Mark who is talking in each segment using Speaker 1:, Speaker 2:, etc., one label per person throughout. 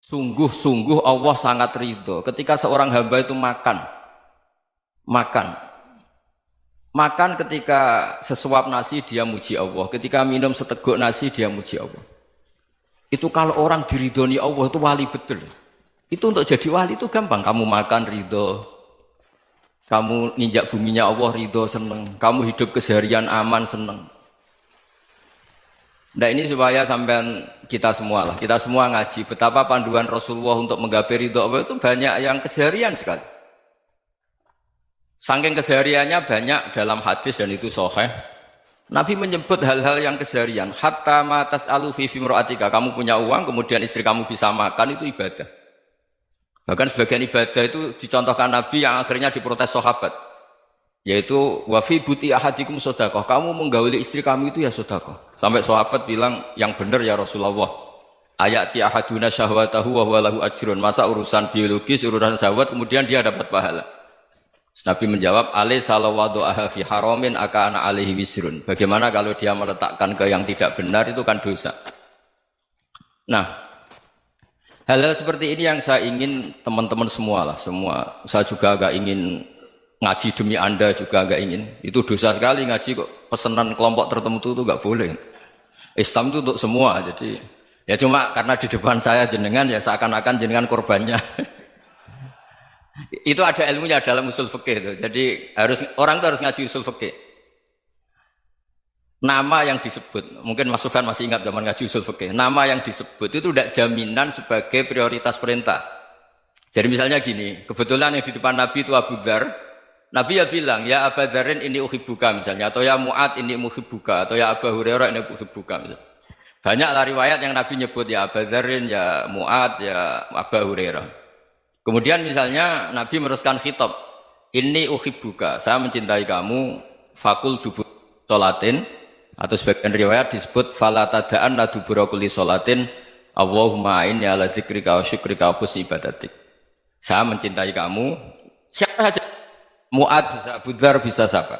Speaker 1: Sungguh-sungguh Allah sangat ridho ketika seorang hamba itu makan. Makan ketika sesuap nasi dia muji Allah, ketika minum seteguk nasi dia muji Allah. Itu kalau orang diridhoni Allah itu wali betul. Itu untuk jadi wali itu gampang. Kamu makan ridho, kamu nginjak buminya Allah ridho seneng, kamu hidup keseharian aman seneng. Nah ini supaya sampean kita semua ngaji betapa panduan Rasulullah untuk menggapai ridho Allah itu banyak yang keseharian sekali. Saking kesehariannya banyak dalam hadis dan itu sahih. Nabi menyebut hal-hal yang keseharian. Hatta ma tas'alu fi fimra'atika. Kamu punya uang, kemudian istri kamu bisa makan, itu ibadah. Bahkan sebagian ibadah itu dicontohkan Nabi yang akhirnya diprotes sahabat. Yaitu wa fi buti ahadikum sedekah. Kamu menggauli istri kamu itu ya sedekah. Sampai sahabat bilang yang benar ya Rasulullah. Ayati ahaduna syahwatahu wa huwa lahu ajrun. Masa urusan biologis, urusan syahwat kemudian dia dapat pahala. Nabi menjawab, alaysa lawadu'aha fi haramin akana alaihi wisrun. Bagaimana kalau dia meletakkan ke yang tidak benar itu kan dosa. Nah, hal-hal seperti ini yang saya ingin teman-teman semua. Saya juga agak ingin ngaji demi Anda juga agak ingin. Itu dosa sekali ngaji kok pesanan kelompok tertentu itu enggak boleh. Islam itu untuk semua. Jadi ya cuma karena di depan saya jenengan ya seakan-akan jenengan korbannya. Itu ada ilmunya dalam usul fikih itu. Jadi orang itu harus ngaji usul fikih. Nama yang disebut, mungkin Mas Sufyan masih ingat zaman ngaji usul fikih. Nama yang disebut itu tidak jaminan sebagai prioritas perintah. Jadi misalnya gini, kebetulan yang di depan Nabi itu Abu Dzar. Nabi ya bilang, ya Abu Dzarin ini uhibbuka misalnya, atau ya Mu'ad ini uhibbuka, atau ya Abu Hurairah ini uhibbuka misalnya. Banyaklah riwayat yang Nabi nyebut ya Abu Dzarin, ya Mu'ad, ya Abu Hurairah. Kemudian misalnya Nabi meneruskan khitab, ini uhibbuka, saya mencintai kamu, fakul dubur sholatin, atau sebagian riwayat disebut fala tada'anna dubura kulli sholatin, Allahumma inni ala dzikrika wa syukrika wa husni ibadatik. Saya mencintai kamu, siapa saja, Mu'ad bisa, Abu Dzar bisa siapa.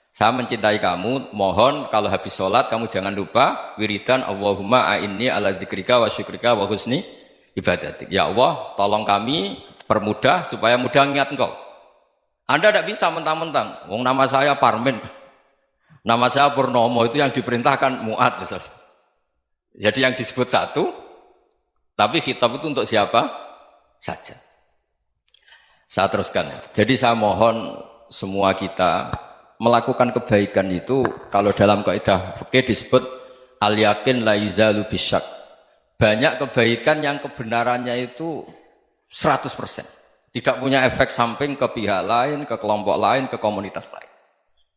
Speaker 1: Saya mencintai kamu, mohon kalau habis sholat kamu jangan lupa wiridan Allahumma inni ala dzikrika wa syukrika wa husni ibadatik. Ya Allah, tolong kami permudah supaya mudah ingat Engkau. Anda tidak bisa mentang-mentang, wong nama saya Parmin, nama saya Purnomo, itu yang diperintahkan Mu'ad misalnya. Jadi yang disebut satu, tapi khitab itu untuk siapa saja. Saya teruskan. Jadi saya mohon semua kita melakukan kebaikan itu, kalau dalam kaidah fikih disebut al-yakin la yuzalu bisyak. Banyak kebaikan yang kebenarannya itu 100%. Tidak punya efek samping ke pihak lain, ke kelompok lain, ke komunitas lain.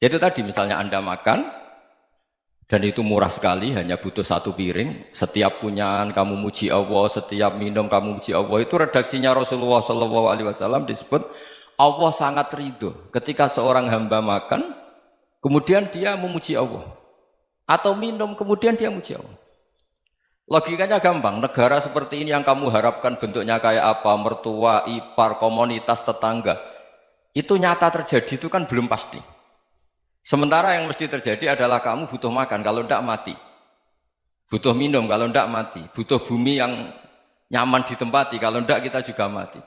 Speaker 1: Itu tadi misalnya Anda makan, dan itu murah sekali, hanya butuh satu piring. Setiap punyaan kamu muji Allah, setiap minum kamu muji Allah. Itu redaksinya Rasulullah SAW disebut, Allah sangat ridho ketika seorang hamba makan, kemudian dia memuji Allah. Atau minum, kemudian dia muji Allah. Logikanya gampang, negara seperti ini yang kamu harapkan bentuknya kayak apa, mertua, ipar, komunitas, tetangga, itu nyata terjadi itu kan belum pasti. Sementara yang mesti terjadi adalah kamu butuh makan, kalau tidak mati. Butuh minum, kalau tidak mati. Butuh bumi yang nyaman ditempati, kalau tidak kita juga mati.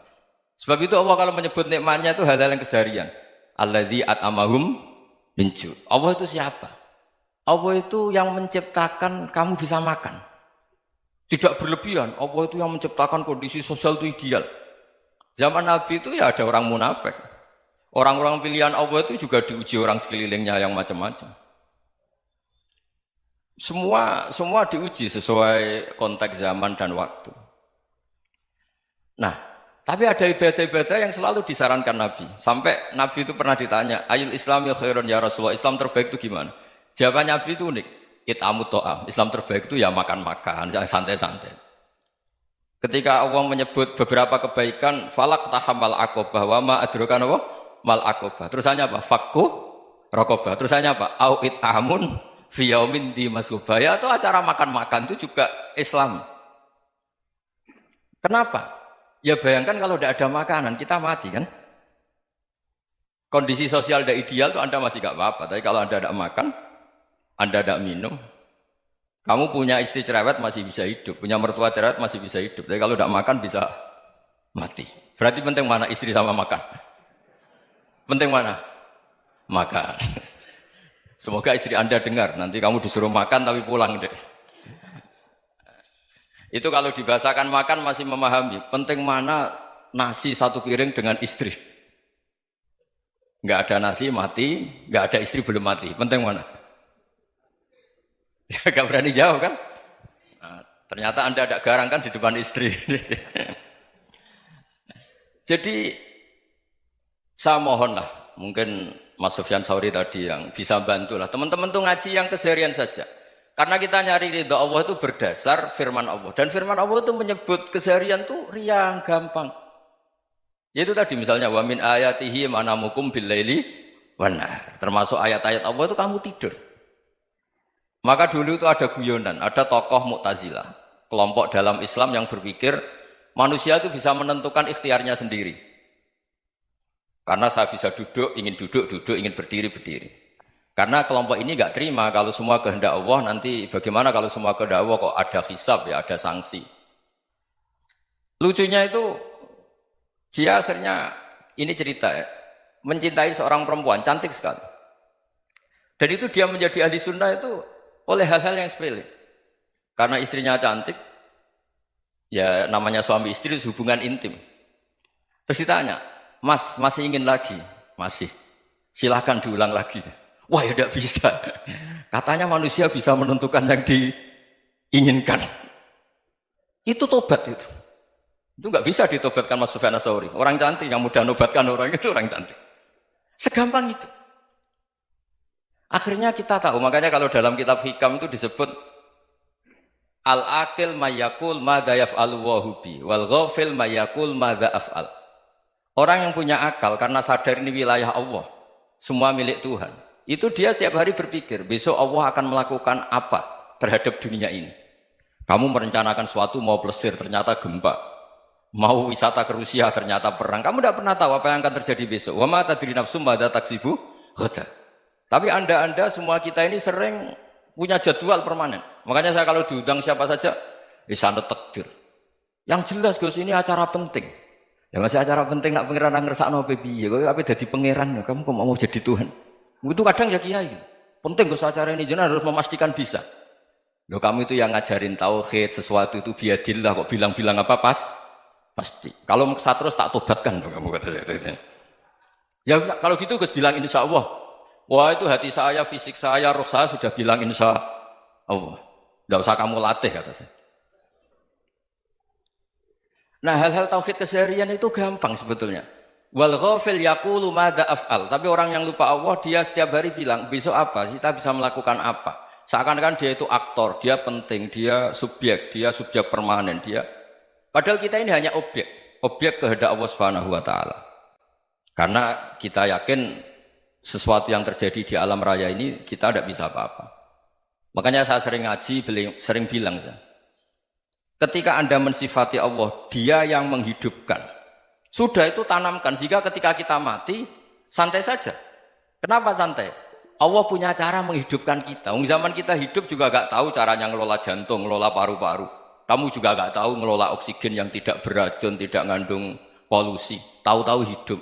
Speaker 1: Sebab itu Allah kalau menyebut nikmatnya itu hal-hal yang keseharian. Alladzi at'amahum min ju'. Allah itu siapa? Allah itu yang menciptakan kamu bisa makan. Tidak berlebihan, Allah itu yang menciptakan kondisi sosial itu ideal. Zaman Nabi itu ya ada orang munafik. Orang-orang pilihan Allah itu juga diuji orang sekelilingnya yang macam-macam. Semua diuji sesuai konteks zaman dan waktu. Nah, tapi ada ibadah-ibadah yang selalu disarankan Nabi. Sampai Nabi itu pernah ditanya, ayul islami khairun ya Rasulullah, Islam terbaik itu gimana? Jawaban Nabi itu unik. It'amut to'am. Islam terbaik itu ya makan-makan, yang santai-santai. Ketika Allah menyebut beberapa kebaikan, falak tahamal aqobah, wa ma adrokan apa? Mal aqobah. Terusannya apa? Fakku rokobah. Terusannya apa? Au it'amun fiyaumin di masubah. Ya itu acara makan-makan itu juga Islam. Kenapa? Ya bayangkan kalau tidak ada makanan, kita mati kan? Kondisi sosial tidak ideal itu Anda masih gak apa-apa. Tapi kalau Anda tidak makan, Anda tidak minum, Kamu punya istri cerewet masih bisa hidup, punya mertua cerewet masih bisa hidup. Tapi kalau tidak makan bisa mati. Berarti penting mana istri sama makan? Penting mana? Makan. Semoga istri Anda dengar, nanti kamu disuruh makan tapi pulang deh. Itu kalau dibahasakan makan masih memahami. Penting mana nasi satu piring dengan istri. Nggak ada nasi mati, nggak ada istri belum mati. Penting mana? Gak berani jawab kan? Nah, ternyata Anda ada garang kan di depan istri. Jadi saya mohonlah, mungkin Mas Sufyan Sauri tadi yang bisa bantulah. Teman-teman tuh ngaji yang keseharian saja. Karena kita nyari ridha Allah itu berdasar firman Allah. Dan firman Allah itu menyebut keseharian tuh riang, gampang. Yaitu tadi misalnya wa min ayatihi manamukum bil laili wan nahar. Termasuk ayat-ayat Allah itu kamu tidur. Maka dulu itu ada guyonan, ada tokoh Mu'tazilah, kelompok dalam Islam yang berpikir manusia itu bisa menentukan ikhtiarnya sendiri. Karena saya bisa duduk, ingin berdiri, berdiri. Karena kelompok ini nggak terima kalau semua kehendak Allah, nanti bagaimana kalau semua kehendak Allah kok ada hisab ya, ada sanksi. Lucunya itu, dia akhirnya, ini cerita ya, mencintai seorang perempuan, cantik sekali. Dan itu dia menjadi ahli sunnah itu oleh hal-hal yang sepele. Karena istrinya cantik, ya namanya suami istri hubungan intim. Terus ditanya, Mas, masih ingin lagi? Masih. Silahkan diulang lagi. Wah ya tidak bisa. Katanya manusia bisa menentukan yang diinginkan. Itu tobat itu. Itu nggak bisa ditobatkan Mas Sufyan Ats-Tsauri. Orang cantik yang mudah nobatkan orang itu orang cantik. Segampang itu. Akhirnya kita tahu, makanya kalau dalam kitab Hikam itu disebut al-aqil mayyakul madza yaf'alu wa hubi wal ghafil mayyakul madza af'al. Orang yang punya akal karena sadar ini wilayah Allah, semua milik Tuhan. Itu dia tiap hari berpikir, besok Allah akan melakukan apa terhadap dunia ini. Kamu merencanakan sesuatu mau plesir, ternyata gempa. Mau wisata ke Rusia, ternyata perang. Kamu tidak pernah tahu apa yang akan terjadi besok. Wa ma tadri nafsum madza taksibu ghadan. Tapi anda semua kita ini sering punya jadwal permanen. Makanya saya kalau diundang siapa saja, sanad takdir. Yang jelas Gus ini acara penting. Ya masih acara penting nak pangeran ngersakno piye? Kok ape dadi pangeran? Kamu kok mau jadi Tuhan? Itu kadang ya kiai. Penting Gus acara ini jenengan harus memastikan bisa. Loh kamu itu yang ngajarin tauhid, sesuatu itu biadillah kok bilang-bilang apa pasti. Kalau saya terus tak tobatkan loh kamu kata saya. Ya kalau gitu Gus bilang insya Allah. Wah itu hati saya, fisik saya, roh saya sudah bilang insya Allah. Tidak usah kamu latih kata saya. Nah hal-hal tauhid keseharian itu gampang sebetulnya. Wal ghafil yaqulu madza af'al. Tapi orang yang lupa Allah dia setiap hari bilang besok apa? Kita bisa melakukan apa? Seakan-akan dia itu aktor, dia penting, dia subjek permanen, dia. Padahal kita ini hanya objek kehendak Allah Subhanahu wa taala. Karena kita yakin sesuatu yang terjadi di alam raya ini kita tidak bisa apa-apa. Makanya saya sering ngaji, sering bilang saya, ketika Anda mensifati Allah, Dia yang menghidupkan. Sudah itu tanamkan sehingga ketika kita mati santai saja. Kenapa santai? Allah punya cara menghidupkan kita. Zaman kita hidup juga gak tahu caranya ngelola jantung, ngelola paru-paru. Kamu juga gak tahu ngelola oksigen yang tidak beracun, tidak mengandung polusi. Tahu-tahu hidup.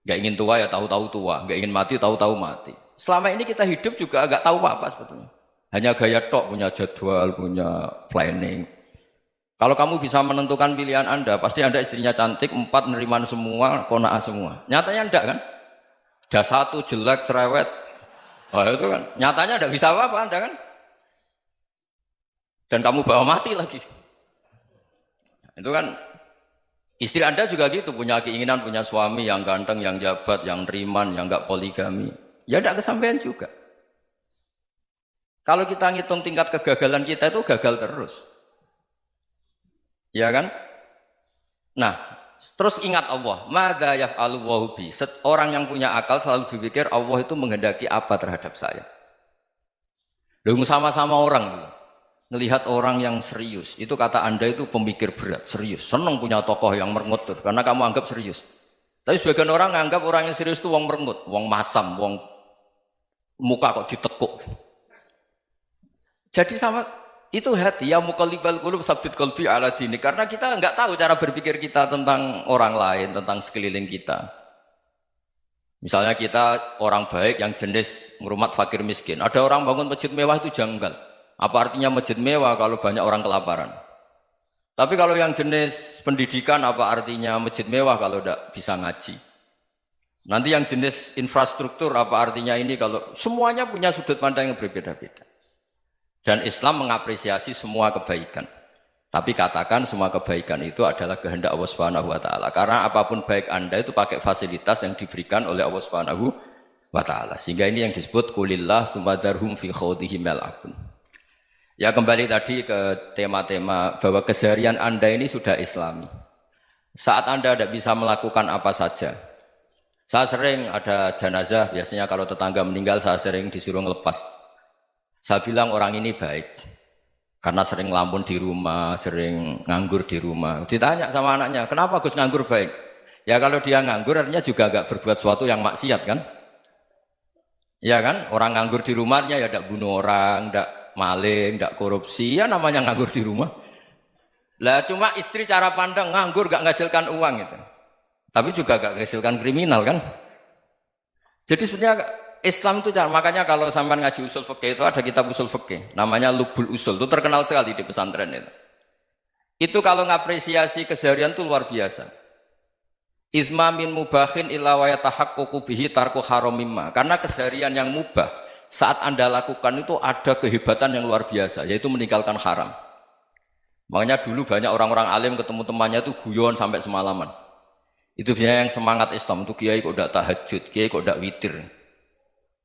Speaker 1: Gak ingin tua ya tahu-tahu tua, gak ingin mati tahu-tahu mati. Selama ini kita hidup juga agak tahu apa sebetulnya. Hanya gaya tok, punya jadwal, punya planning. Kalau kamu bisa menentukan pilihan Anda, pasti Anda istrinya cantik, 4 neriman semua, qanaah semua. Nyatanya enggak kan? Ada 1 jelek, cerewet. Oh itu kan, nyatanya enggak bisa apa-apa Anda kan? Dan kamu bawa mati lagi. Itu kan istri Anda juga gitu, punya keinginan, punya suami yang ganteng, yang jabat, yang neriman, yang enggak poligami. Ya enggak kesampaian juga. Kalau kita ngitung tingkat kegagalan kita itu gagal terus. Ya kan? Nah, terus ingat Allah. Madza yaf'alu wa bi. Orang yang punya akal selalu berpikir Allah itu menghendaki apa terhadap saya. Lalu sama-sama orang melihat orang yang serius. Itu kata Anda itu pemikir berat, serius. Senang punya tokoh yang merengut karena kamu anggap serius. Tapi sebagian orang anggap orang yang serius itu wong merengut, wong masam, wong muka kok ditekuk. Jadi sama Itu hati, ya muqallibal qulub tsabbit qalbi ala dinik. Karena kita enggak tahu cara berpikir kita tentang orang lain, tentang sekeliling kita. Misalnya kita orang baik yang jenis ngrumat fakir miskin. Ada orang bangun masjid mewah itu janggal. Apa artinya masjid mewah kalau banyak orang kelaparan? Tapi kalau yang jenis pendidikan apa artinya masjid mewah kalau tidak bisa ngaji? Nanti yang jenis infrastruktur apa artinya ini kalau semuanya punya sudut pandang yang berbeda-beda. Dan Islam mengapresiasi semua kebaikan. Tapi katakan semua kebaikan itu adalah kehendak Allah Subhanahu wa taala. Karena apapun baik Anda itu pakai fasilitas yang diberikan oleh Allah Subhanahu wa taala. Sehingga ini yang disebut kulillah sumadarhum fi khawdihim yal'abun. Ya kembali tadi ke tema-tema bahwa keseharian Anda ini sudah Islami. Saat Anda tidak bisa melakukan apa saja. Saya sering ada jenazah, biasanya kalau tetangga meninggal saya sering disuruh ngelepas. Saya bilang orang ini baik karena sering ngelamun di rumah, sering nganggur di rumah. Ditanya sama anaknya, kenapa Gus nganggur baik? Ya kalau dia nganggur artinya juga agak berbuat sesuatu yang maksiat kan? Ya kan? Orang nganggur di rumahnya ya tidak bunuh orang, tidak maling, tidak korupsi, ya namanya nganggur di rumah. Lah cuma istri cara pandang nganggur gak menghasilkan uang itu. Tapi juga gak menghasilkan kriminal kan? Jadi sebenarnya Islam itu makanya kalau sampai ngaji usul fikih itu ada kitab usul fikih namanya Lubul Usul, itu terkenal sekali di pesantren itu. Itu kalau ngapresiasi keseharian itu luar biasa. Izma min mubahin illa wa yatahaqququ bihi tarku haramimma. Karena keseharian yang mubah saat Anda lakukan itu ada kehebatan yang luar biasa, yaitu meninggalkan haram. Makanya dulu banyak orang-orang alim ketemu temannya itu guyon sampai semalaman. Itu biasanya yang semangat Islam itu kiai kok tidak tahajud, kiai kok tidak witir.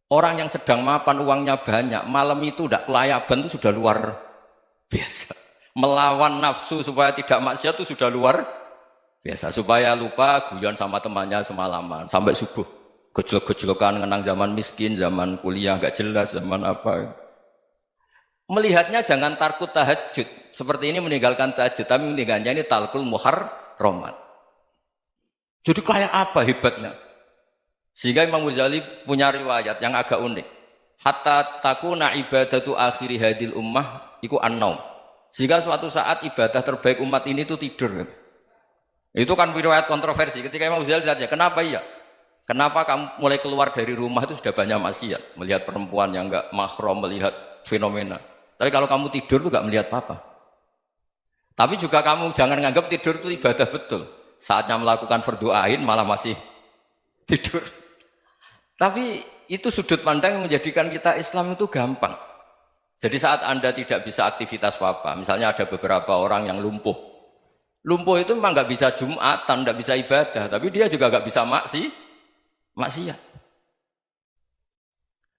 Speaker 1: Orang yang sedang mapan uangnya banyak, malam itu tidak kelayaban itu sudah luar biasa. Melawan nafsu supaya tidak maksiat itu sudah luar biasa. Supaya lupa guyon sama temannya semalaman sampai subuh. Gejolak-gejolokan mengenang zaman miskin, zaman kuliah nggak jelas, zaman apa. Melihatnya jangan tarkut tahajud. Seperti ini meninggalkan tahajud, tapi meninggalnya ini talkul muharramat. Jadi kayak apa hebatnya? Sehingga Imam Ghazali punya riwayat yang agak unik. Hatta takuna ibadatu akhiri hadil ummah iku an-naum. Sehingga suatu saat ibadah terbaik umat ini itu tidur. Itu kan riwayat kontroversi. Ketika Imam Ghazali ditanya, kenapa iya? Kenapa kamu mulai keluar dari rumah itu sudah banyak maksiat? Melihat perempuan yang enggak mahram, melihat fenomena. Tapi kalau kamu tidur itu enggak melihat apa-apa. Tapi juga kamu jangan menganggap tidur itu ibadah betul. Saatnya melakukan fardu ain malah masih tidur. Tapi itu sudut pandang yang menjadikan kita Islam itu gampang. Jadi saat Anda tidak bisa aktivitas apa-apa, misalnya ada beberapa orang yang lumpuh. Lumpuh itu memang nggak bisa Jumatan, nggak bisa ibadah, tapi dia juga nggak bisa maksiat.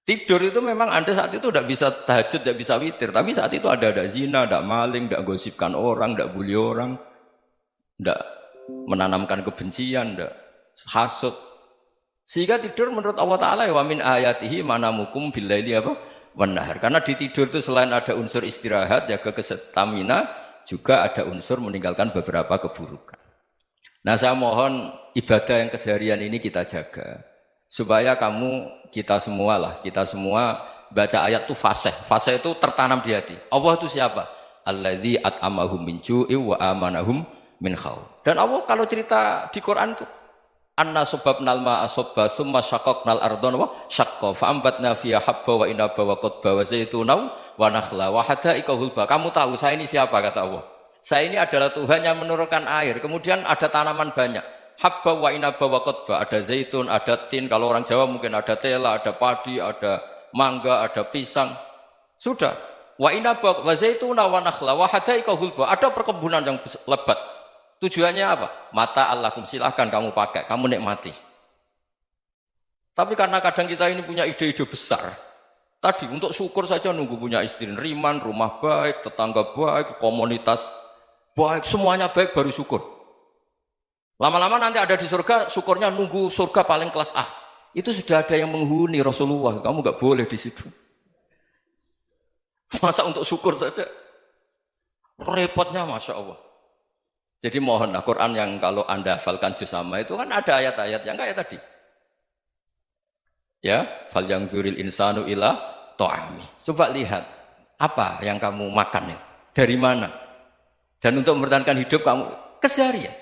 Speaker 1: Tidur itu memang Anda saat itu tidak bisa tahajud, tidak bisa witir, tapi saat itu ada zina, ada maling, tidak gosipkan orang, tidak bully orang, tidak menanamkan kebencian, tidak hasud. Sehingga tidur menurut Allah Ta'ala wa min ayatihi manamukum billaili apa? Wan-nahar. Karena di tidur itu selain ada unsur istirahat, jaga kestamina, juga ada unsur meninggalkan beberapa keburukan. Nah saya mohon ibadah yang keseharian ini kita jaga. Supaya kita semua baca ayat itu fasih. Fasih itu tertanam di hati. Allah itu siapa? Alladzi at'amahum min ju'i wa amanahum min khauf. Dan Allah kalau cerita di Quran itu anna subabnal ma'a subba summa syaqaqnal ardon wa syaqqa fa'ambatna fiha habba wa inaba wa qadba wa zaituna wa nakhla wa hadaika hulba. Kamu tahu saya ini siapa kata Allah? Saya ini adalah Tuhan yang menurunkan air. Kemudian ada tanaman banyak. Habba wa inaba wa qadba, ada zaitun, ada tin, kalau orang Jawa mungkin ada tela, ada padi, ada mangga, ada pisang. Sudah. Wa inaba wa zaituna wa nakhla wa hadaika hulba. Ada perkebunan yang lebat. Tujuannya apa? Mata Allahkum, silahkan kamu pakai, kamu nikmati. Tapi karena kadang kita ini punya ide-ide besar. Tadi untuk syukur saja nunggu punya istri riman, rumah baik, tetangga baik, komunitas baik, semuanya baik baru syukur. Lama-lama nanti ada di surga, syukurnya nunggu surga paling kelas A. Itu sudah ada yang menghuni Rasulullah, kamu nggak boleh di situ. Masa untuk syukur saja? Repotnya Masya Allah. Jadi mohonlah Quran yang kalau Anda hafalkan juz sama itu kan ada ayat-ayat yang kayak tadi. Ya, fal yang dzuril insanu ila ta'ami. Coba lihat. Apa yang kamu makan ya? Dari mana? Dan untuk mempertahankan hidup kamu keseharian.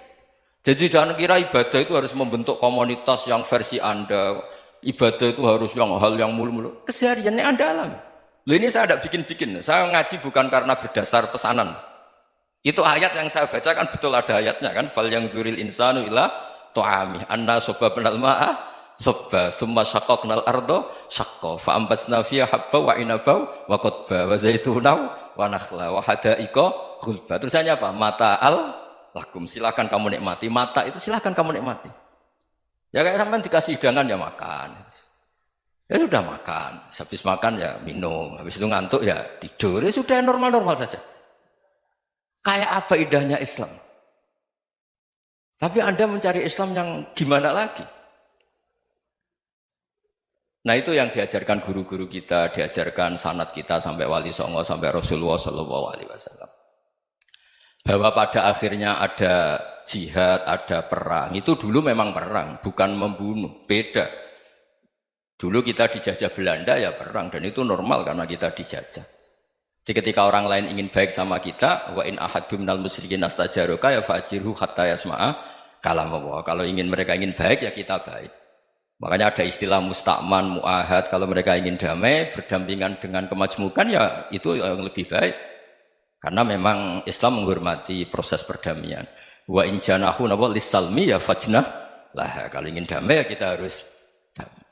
Speaker 1: Jadi jangan kira ibadah itu harus membentuk komunitas yang versi Anda. Ibadah itu harus yang hal yang mulu-mulu. Kesehariannya Anda alami. Loh ini saya tidak bikin-bikin. Saya ngaji bukan karena berdasar pesanan. Itu ayat yang saya baca kan betul ada ayatnya kan. Fal yang dzuril insanu ila ta'ami anna sababnal ma'a sabba thumma syaqqaqnal ardo syaqqa fa ambasna fiha habba wa inaba wa qadba wa zaituna wa nakhla wa hadaika ghulba. Terusannya apa? Mata'al lakum, silakan kamu nikmati. Mata itu silakan kamu nikmati. Ya kayak sampean dikasih hidangan ya makan. Ya sudah makan, habis makan ya minum, habis itu ngantuk ya tidur. Ya sudah normal-normal saja. Kayak apa indahnya Islam? Tapi Anda mencari Islam yang gimana lagi? Nah itu yang diajarkan guru-guru kita, diajarkan sanad kita sampai Wali Songo, sampai Rasulullah SAW. Bahwa pada akhirnya ada jihad, ada perang. Itu dulu memang perang, bukan membunuh, beda. Dulu kita dijajah Belanda ya perang, dan itu normal karena kita dijajah. Jadi ketika orang lain ingin baik sama kita, wa in ahadum minal musyrikin astajaroka ya fajirhu hatta yasma'a kalam Allah. Kalau mereka ingin baik ya kita baik. Makanya ada istilah mustakman, mu'ahad. Kalau mereka ingin damai, berdampingan dengan kemajmukan ya itu yang lebih baik. Karena memang Islam menghormati proses perdamaian. Wa in janahu lis-salmi ya fajnah lah. Kalau ingin damai ya kita harus damai.